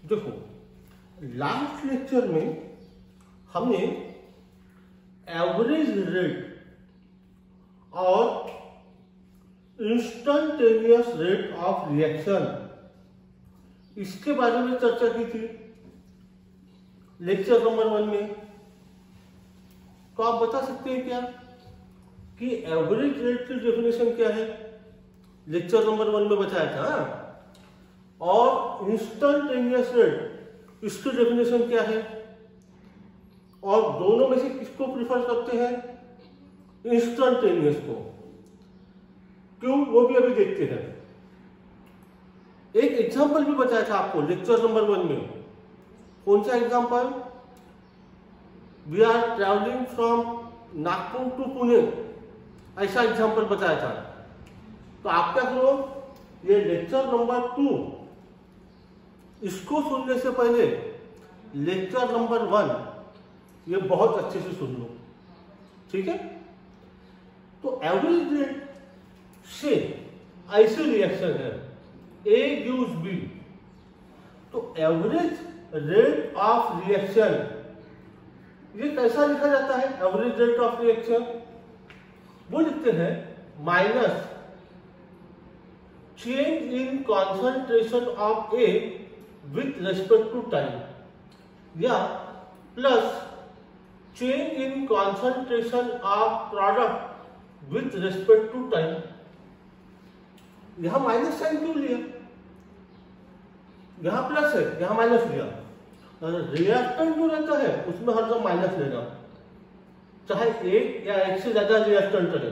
देखो, last lecture में हमने एवरेज रेट और इंस्टंटेनियस रेट ऑफ रिएक्शन इसके बारे में चर्चा की थी लेक्चर नंबर 1 में। तो आप बता सकते हैं क्या कि एवरेज रेट की डेफिनेशन क्या है? लेक्चर नंबर 1 में बताया था। और इंस्टंटेनियस रेट इसकी डेफिनेशन क्या है? और दोनों में से किसको प्रिफर करते हैं? इंस्टंटेनियस को। क्यों, वो भी अभी देखते हैं। एक एग्जांपल भी बताया था आपको लेक्चर नंबर 1 में। कौन सा example? We are travelling from Nagpur to Pune, ऐसा एग्जांपल बताया था। तो आप क्या करो, ये लेक्चर नंबर 2 इसको सुनने से पहले लेक्चर नंबर 1 ये बहुत अच्छे से सुन लो, ठीक है? तो एवरेज रेट से ऐसे रिएक्शन है A gives B। तो एवरेज रेट ऑफ रिएक्शन ये कैसा लिखा जाता है? एवरेज रेट ऑफ रिएक्शन वो लिखते हैं minus change in concentration of A with respect to time, या plus change in concentration of product with respect to time. यहां माइनस साइन क्यों लिया? यहां प्लस है, यहां माइनस लिया। रिएक्टेंट जो रहता है उसमें हरदम माइनस लेना, चाहे एक या एक से ज्यादा रिएक्टेंट रहे,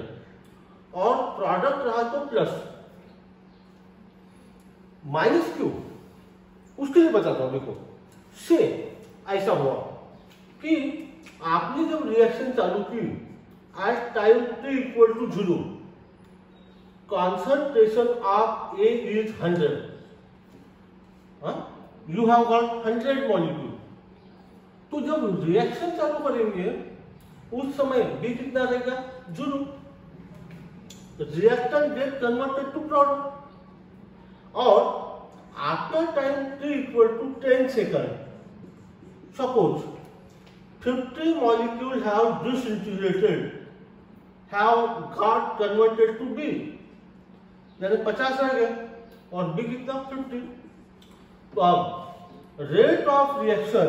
और प्रोडक्ट रहा तो प्लस। माइनस क्यों, उसके लिए बताता हूं। देखो, से ऐसा हुआ कि आपने जब रिएक्शन चालू की at time t equal to 0, concentration of A is 100, you have got 100 molecule। तो जब रिएक्शन चालू करेंगे उस समय B कितना रहेगा? 0। Reactant get converted to product. और after time t equal to 10 second, suppose 50 molecule have disintegrated, have got converted to B, यानी 50 रह गए और B कितना? 50। तो अब rate of reaction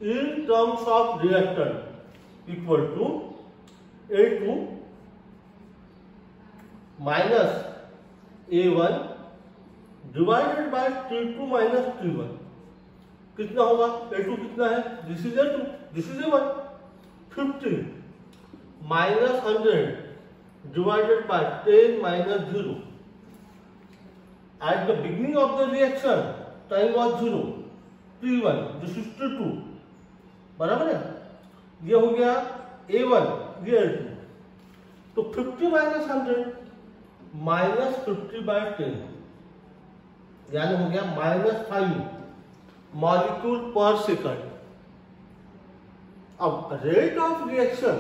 in terms of reactant equal to A2 minus A1 divided by T2 minus T1। कितना होगा? A2 कितना है? This is A2, this is A1। 50 minus 100 divided by 10 minus 0। At the beginning of the reaction, time was 0, T1, this is T2, बराबर है? ये हो गया A1, ये A2। तो 50 माइनस 100 माइनस 50 बाय 10, यानी हो गया माइनस 5 मॉलिक्यूल पर सेकंड। अब रेट ऑफ रिएक्शन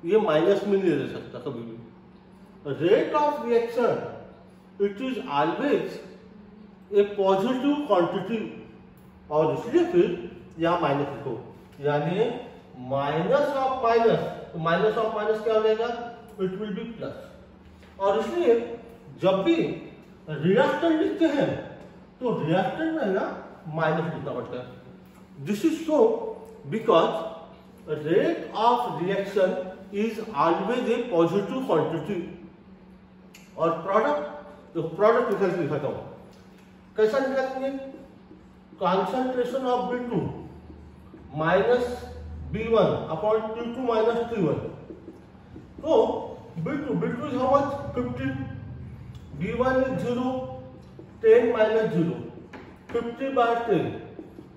ये माइनस में नहीं रह सकता कभी भी। Rate of reaction it is always a positive quantity, और इसलिए फिर यहां माइनस लिखो, यानी माइनस ऑफ माइनस। तो माइनस ऑफ माइनस क्या हो जाएगा? It will be plus. और इसलिए जब भी रिएक्टेंट लिखते हैं तो रिएक्टेंट में ना माइनस लिखना पड़ता है। This is so because rate of reaction is always a positive quantity. और प्रोडक्ट, तो प्रोडक्ट रिजल्ट दिखाता हूं कैसा निकालेंगे। Concentration of B2 minus B1 upon T2 minus T1। तो B2 is how much? 50, B1 is 0, 10 minus 0, 50 by 10,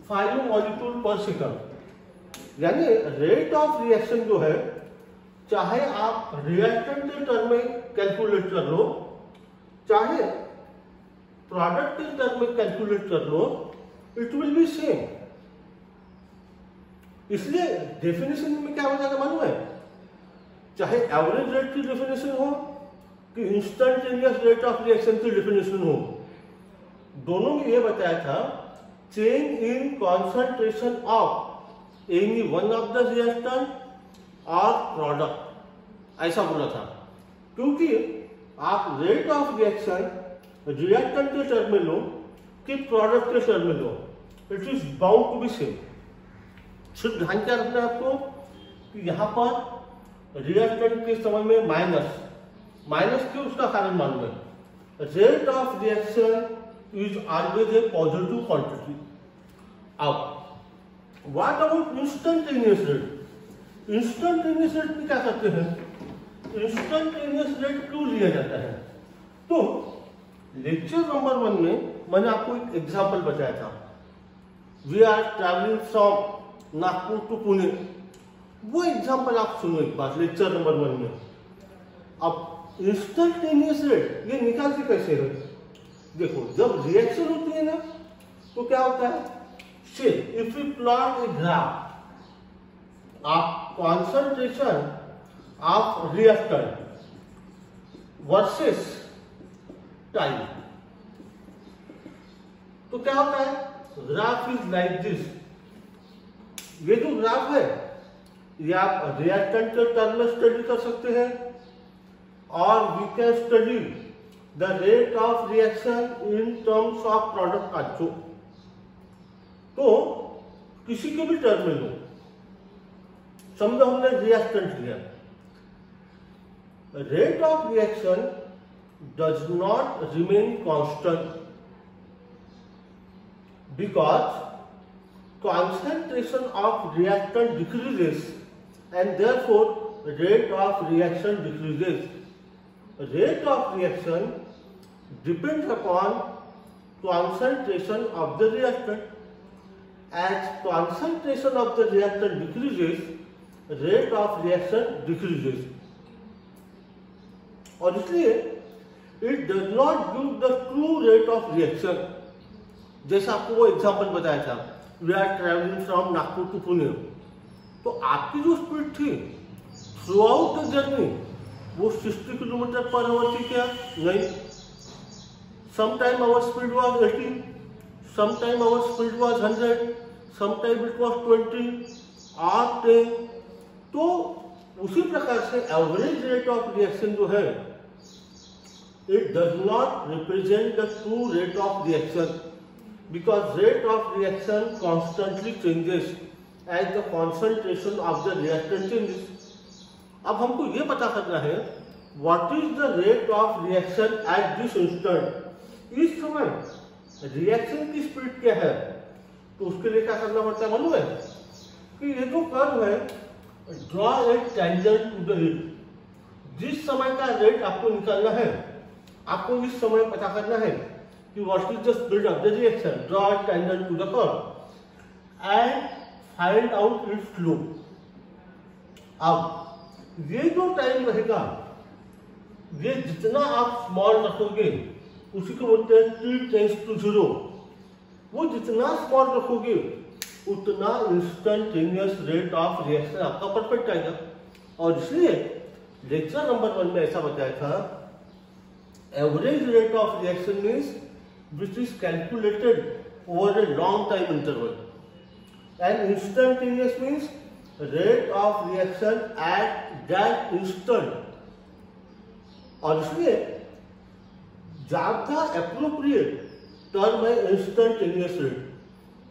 5 molecule per second. यानी rate of reaction जो है, चाहे आप रिएक्टेंट के टर्म में कैलकुलेट कर लो, चाहे प्रोडक्ट के टर्म में कैलकुलेट कर लो, इट विल बी सेम। इसलिए डेफिनेशन में क्या हो जाएगा मालूम है? चाहे एवरेज रेट की डेफिनेशन हो कि इंस्टंटेनियस रेट ऑफ रिएक्शन की डेफिनेशन हो, दोनों में यह बताया था change in concentration of any one of the reactant और प्रोडक्ट, ऐसा बोला था। क्योंकि आप रेट ऑफ रिएक्शन रिएक्टेंट के टर्म में लो कि प्रोडक्ट के टर्म में लो, it is bound to be same. सिर्फ ध्यान क्या रखना है आपको कि यहाँ पर रिएक्टेंट के समय में माइनस क्यों, उसका कारण मालूम है। Rate of reaction is always a positive quantity. अब what about instantaneous rate? Instantaneous rate में क्या करते हैं, इंस्टेंटेनियस रेट क्यों लिया जाता है? तो लेक्चर नंबर 1 में मैंने आपको एक एग्जांपल बताया था। We are travelling from Nagpur to Pune, वो एग्जांपल आप सुनो एक बार लेक्चर नंबर 1 में। अब इंस्टेंटेनियस रेट ये निकालते कैसे है? देखो, जब रिएक्शन होती है ना तो क्या होता है, से if you plot a graph of concentration of reactant versus time, तो क्या होता है, ग्राफ इज लाइक दिस। ये जो ग्राफ है ये आप रिएक्टेंट के टर्म में स्टडी कर सकते हैं, और we can study the rate of reaction in terms of product also. तो किसी के भी टर्म में लो, समझो हमने रिएक्टेंट लिया, rate of reaction does not remain constant because concentration of reactant decreases and therefore rate of reaction decreases. Rate of reaction depends upon concentration of the reactant. As concentration of the reactant decreases, rate of reaction decreases. और इसलिए it does not give the true rate of reaction. जैसा आपको वो example बताया था, we are travelling from Nagpur to Pune, तो आपकी जो स्पीड थी थ्रू आउट द जर्नी वो 60 किलोमीटर पर आवर थी क्या? नहीं। Sometime our speed was 80, sometime our speed was 100, sometime it was 20 और 10। तो उसी प्रकार से एवरेज रेट ऑफ रिएक्शन जो है, it does not represent the true rate of reaction because rate of reaction constantly changes as the concentration of the reactant changes. अब हमको ये पता करना है what is the rate of reaction at this instant. इस समय reaction की speed क्या है, तो उसके लिए क्या करना पड़ता है मालूम है कि ये जो कर्व है, draw a tangent to the rate. जिस समय का रेट आपको निकालना है, आपको इस समय पता करना है कि what is the speed of the reaction, draw a tangent to the curve and find out its slope. अब ये जो टाइम रहेगा, ये जितना आप स्मॉल रखोगे उसी को बोलते हैं t टेंड्स टू 0। वो जितना स्मॉल रखोगे उतना इंस्टेंटेनियस रेट ऑफ रिएक्शन आपका परफेक्ट आएगा। और इसलिए लेक्चर नंबर 1 में ऐसा बताया था, average rate of reaction means which is calculated over a long time interval, and instantaneous means rate of reaction at that instant. और इसलिए ज्यादा एप्रोप्रिएट टर्म है इंस्टेंटेनियस रेट।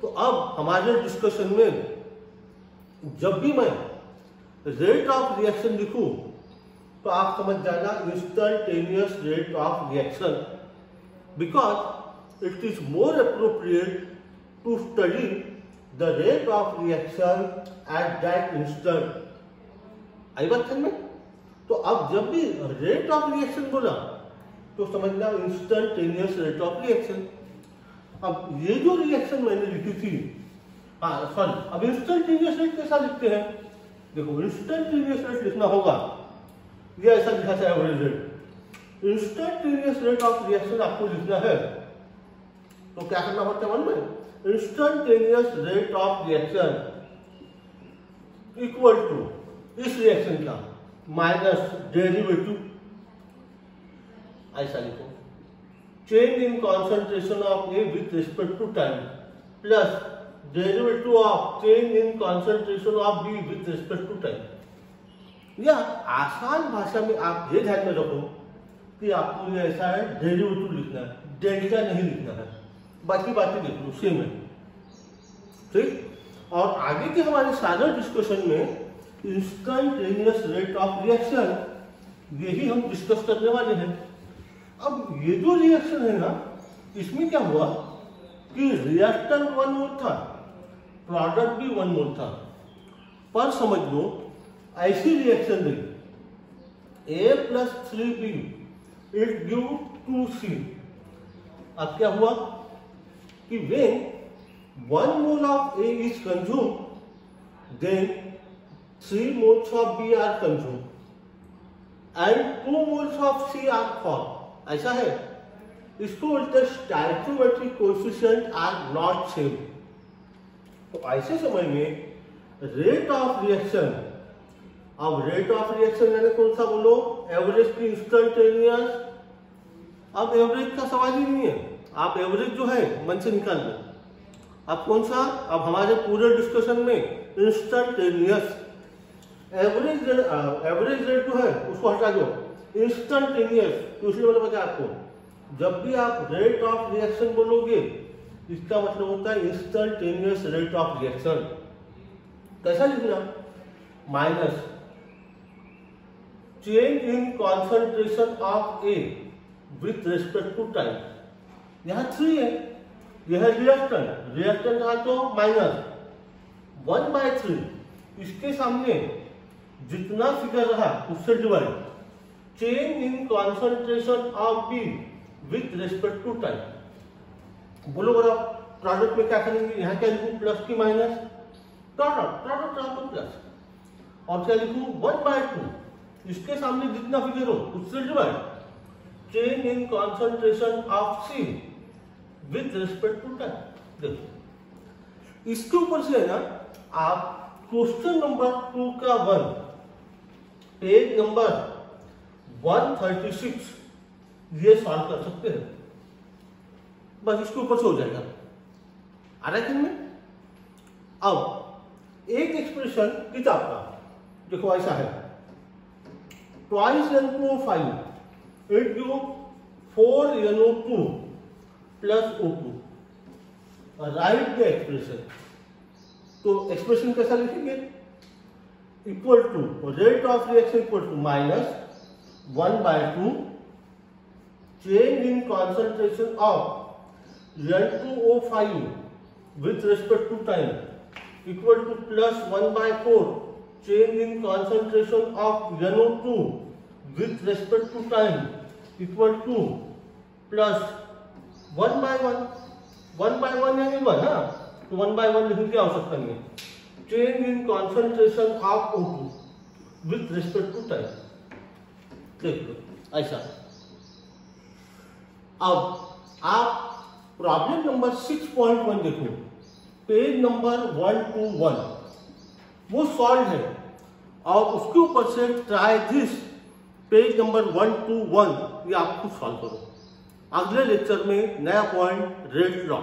तो अब हमारे डिस्कशन में जब भी मैं रेट ऑफ रिएक्शन लिखूं तो आप समझ जाना instantaneous rate of reaction, because it is more appropriate to study the rate of reaction at that instant. आई बात समझ में? तो अब जब भी रेट ऑफ रिएक्शन बोला तो समझना इंस्टेंटेनियस रेट ऑफ रिएक्शन। अब ये जो रिएक्शन मैंने लिखी थी, सॉरी, अब इंस्टेंटेनियस रेट कैसा लिखते हैं? देखो, इंस्टेंटेनियस रेट लिखना होगा, ये ऐसा लिखा था average rate. Instantaneous rate of reaction आपको लिखना है तो क्या करना पड़ता है मन में? Instantaneous rate of reaction equal to इस रिएक्शन का माइनस डेरिवेटिव, ऐसा लिखो, change in concentration of A with respect to time. Plus derivative of change in concentration of B with respect to time. या आसान भाषा में आप ये ध्यान में रखो कि आपको ये ऐसा है डेरिवेटिव लिखना है, डेल्टा नहीं लिखना है, बाकी बातें देख लो सेम है, ठीक। और आगे के हमारे सारे डिस्कशन में इंस्टेंटेनियस रेट ऑफ रिएक्शन यही हम डिस्कस करने वाले हैं। अब ये जो रिएक्शन है ना, इसमें क्या हुआ कि रिएक्टेंट 1 मोल था, प्रोडक्ट भी 1 मोल था, पर समझ लो ऐसी रिएक्शन रही A + 3B it give 2C। अब क्या हुआ कि when 1 mole of A is consumed, then 3 moles of B are consumed and 2 moles of C are formed। ऐसा है, इसको बोलते हैं stoichiometric coefficient are not same. तो ऐसे समय में रेट ऑफ रिएक्शन, अब रेट ऑफ रिएक्शन यानी कौन सा बोलो, एवरेज की इंस्टेंटेनियस। अब एवरेज का सवाल ही नहीं है, आप एवरेज जो है मन से निकाल लो। अब कौन सा, अब हमारे पूरे डिस्कशन में इंस्टेंटेनियस एवरेज रेट जो है उसको हटा दो, इंस्टेंटेनियस। तो इसलिए मैंने बताया आपको, जब भी आप रेट ऑफ रिएक्शन बोलोगे इसका मतलब होता है इंस्टेंटेनियस रेट ऑफ रिएक्शन। कैसा लिखना, minus change in concentration of A with respect to time. यहाँ 3 है, यह है रिएक्टेंट, रिएक्टेंट था तो माइनस 1/3, इसके सामने जितना फिगर रहा उससे divide, change in concentration of B with respect to time. बोलो बड़ा प्रोडक्ट में क्या करेंगे, यहाँ क्या लिखूं, प्लस की माइनस, प्रोडक्ट तो प्लस, और क्या लिखूं 1/2, इसके सामने जितना फिगर हो उससे divide, change in concentration of C with respect to time. देखो इसके ऊपर से है ना, आप क्वेश्चन नंबर 2 का 1 पेज नंबर 136 ये सॉल्व कर सकते हैं, बस इसके ऊपर से हो जाएगा। आ रहा है में। अब एक एक्सप्रेशन किताब का देखो ऐसा है, twice N2O5 it give 4NO2 plus O2, write the expression. तो एक्सप्रेशन कैसा लिखेंगे, equal to rate of reaction equal to minus 1/2 change in concentration of N2O5 with respect to time equal to plus 1/4 change in concentration of NO2 with respect to time equal to plus 1/1 यानी 1, हाँ तो 1/1 लिखने की आवश्यकता नहीं है। Change in concentration of O2 with respect to time, देख लो ऐसा। अब आप प्रॉब्लम नंबर 6.1 देखो, पेज नंबर 121, वो सॉल्व है, और उसके ऊपर से ट्राई दिस पेज नंबर 121 ये आपको सॉल्व करो। अगले लेक्चर में नया पॉइंट रेट लॉ।